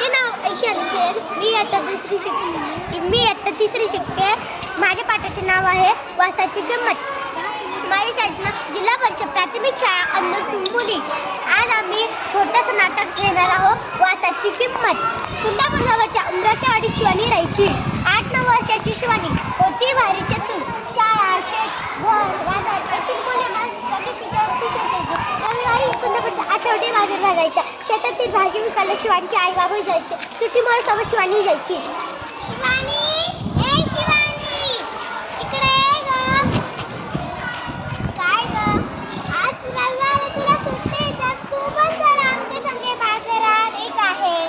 माझे नाव ऐश्वर्या. मी आता तिसरी शिकते. माझ्या पाठाचे नाव आहे वासाची किंमत. माझ्या शाळेत जिल्हा परिषद प्राथमिक शाळा अंदर सुंबुली. आज आम्ही छोटंसं नाटक घेणार आहोत, वासाची किंमत. कुंदापूर जवळच्या उमराच्या वाडीत शिवानी राहायची. 8-9 वर्षाची शिवानी होती भारी चतुर. शाळा, शेत, घर, बाजार येथील मुले माणसं तिच्यावर खुश असायची. रविवारी कुंदापूरचा आठवडे बाजार भरायचा. शेतातील भाजी विकायला शिवानीची आई बाबा जायचे. सुट्टीमुळे सोबत शिवानी जायची. शिवानी, ए शिवानी, इकडे ये ग. काय ग, आज रविवार तुला सुट्टी आहे तर तू पण चल आमच्या संगे बाजारात. एक आहे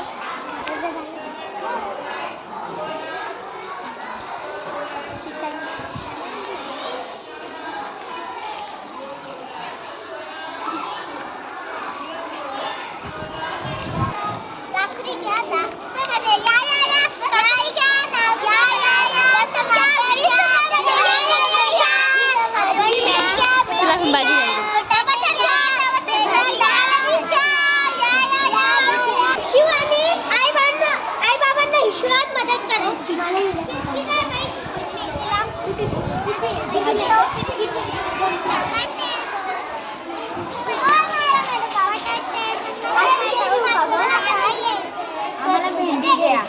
लाकडी घ्या ना. या या या काही घ्या ना. या या या कसं शिवानी आई बाबांना हिशोबात मदत करायची. आम्हाला भेंडी द्या.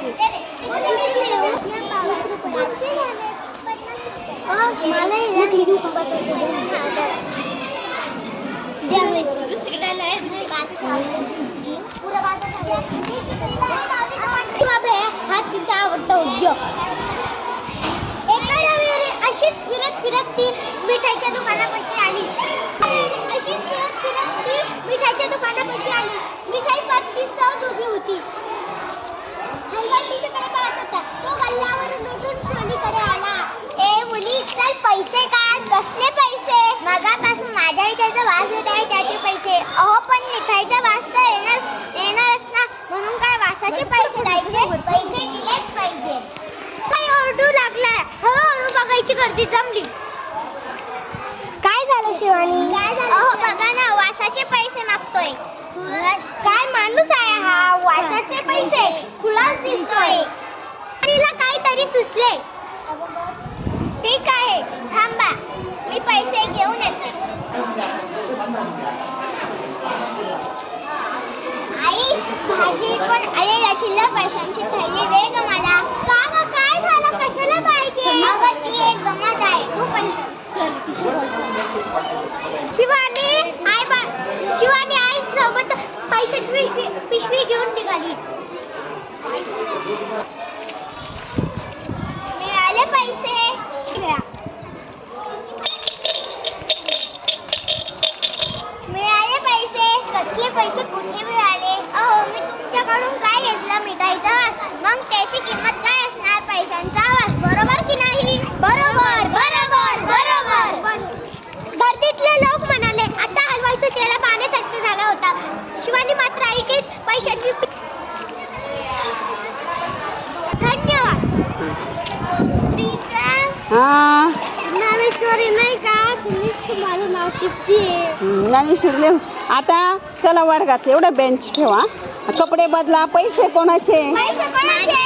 हा तिचा आवडता उद्योग. एका रविवारी अशीच फिरत ती मिठाईच्या दुकानापाशी आली. मिठाई पाठची सहज उभी होती. हलवाई तिच्याकडे पाहत होता. तो गल्ल्यावरून उठून शिवानीकडे आला. ए मुली, चल पैसे काढ. कसले पैसे? मगापासून माझ्या मिठाईचा वास येत आहे, त्याचे पैसे. अहो पण मिठाईचा वास तर येणारच ना, म्हणून काय वासाचे पैसे द्यायचे? पैसे दिलेच पाहिजे. काही ओरडू लागलाय. हळूहळू बघायची गर्दी जमली. काय झालं शिवानी? अहो बघा ना, वासाचे पैसे मागतोय. काय माणूस आहे हा? वासाचे पैसे खुलाच दिसतोय. तिला काहीतरी सुचले. ठीक आहे, थांबा, मी पैसे घेऊन येते. आई, भाजी विकून आलेल्या चिल्लर पैशांची थैली दे ग मला. का ग, काय झालं? कशाला पाहिजे? अगं ती एक गंमत आहे. तू पण शिवानी आई सोबत पैशाची पिशवी घेऊन निघाली. मिळाले पैसे. कसले पैसे? कुठे मिळाले? अहो मी तुमच्याकडून काय घेतलं? मिठाईचा वास. मग त्याची किंमत काय असणार? पैशांचा वास, बरोबर की नाही? बरोबर बरोबर बरोबर. गर्दीतले लोक म्हणाले. आता हलवाईचा चेहरा पाण्यासारखा झाला होता. शिवानी मात्र ऐकीत पैशाची. धन्यवाद. ज्ञानेश्वरी नाही का? तुम्हाला नाव किती आहे? ज्ञानेश्वरी. आता चला वर्गात एवढा बेंच ठेवा. कपडे बदला. पैसे कोणाचे? पैसे कोणाचे?